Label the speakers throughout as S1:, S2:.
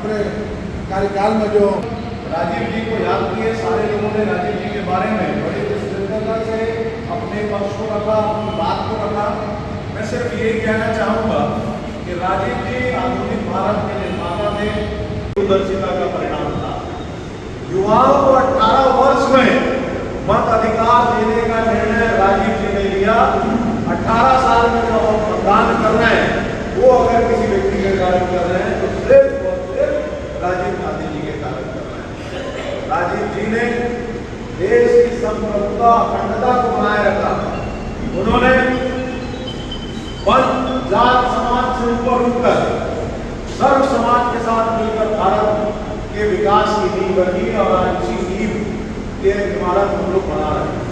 S1: पूरे कार्यकाल में जो राजीव जी को याद किए, सारे लोगों ने राजीव जी के बारे में बड़ी विस्तृतता से अपने पक्ष को रखा, अपनी बात को रखा। मैं सिर्फ यही कहना चाहूँगा कि राजीव जी आधुनिक भारत के निर्माता थे। दूरदर्शिता का परिणाम था। युवाओं को 18 वर्ष में मत अधिकार देने का निर्णय राजीव जी ने लिया। 18 साल में जो हम मतदान कर रहे हैं, वो अगर किसी व्यक्ति के कारण कर रहे हैं तो सिर्फ और सिर्फ राजीव गांधी जी के कारण कर रहे हैं। राजीव जी ने देश की संप्रभुता, अखंडता को बनाए रखा। उन्होंने वंश जात समाज से ऊपर उठकर सर्व समाज के साथ मिलकर भारत के विकास की नींव रखी और आज इसी नींव के इमारत हम लोग बना रहे हैं।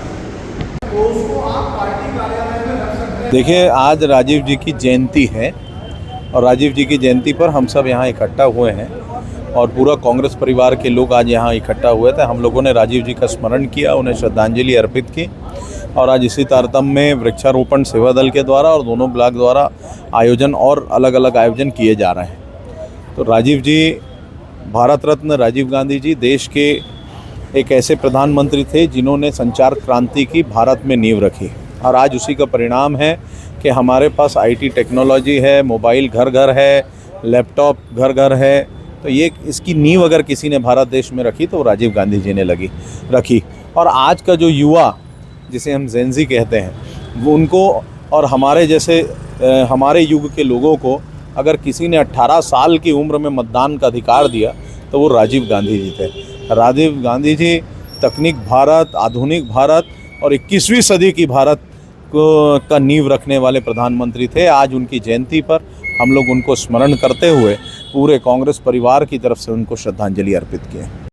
S1: तो उसको आप पार्टी कार्यालय में रख सकते हैं।
S2: देखिए, आज राजीव जी की जयंती है और राजीव जी की जयंती पर हम सब यहाँ इकट्ठा हुए हैं और पूरा कांग्रेस परिवार के लोग आज यहाँ इकट्ठा हुए थे। हम लोगों ने राजीव जी का स्मरण किया, उन्हें श्रद्धांजलि अर्पित की और आज इसी तारतम्य में वृक्षारोपण सेवा दल के द्वारा और दोनों ब्लॉक द्वारा आयोजन और अलग अलग आयोजन किए जा रहे हैं। तो राजीव जी, भारत रत्न राजीव गांधी जी देश के एक ऐसे प्रधानमंत्री थे जिन्होंने संचार क्रांति की भारत में नींव रखी और आज उसी का परिणाम है कि हमारे पास आईटी टेक्नोलॉजी है, मोबाइल घर घर है, लैपटॉप घर घर है। तो ये इसकी नींव अगर किसी ने भारत देश में रखी तो राजीव गांधी जी ने रखी। और आज का जो युवा, जिसे हम जेनजी कहते हैं, वो उनको और हमारे जैसे हमारे युग के लोगों को अगर किसी ने 18 साल की उम्र में मतदान का अधिकार दिया तो वो राजीव गांधी जी थे। राजीव गांधी जी तकनीक भारत, आधुनिक भारत और 21वीं सदी की भारत का नींव रखने वाले प्रधानमंत्री थे। आज उनकी जयंती पर हम लोग उनको स्मरण करते हुए पूरे कांग्रेस परिवार की तरफ से उनको श्रद्धांजलि अर्पित किए।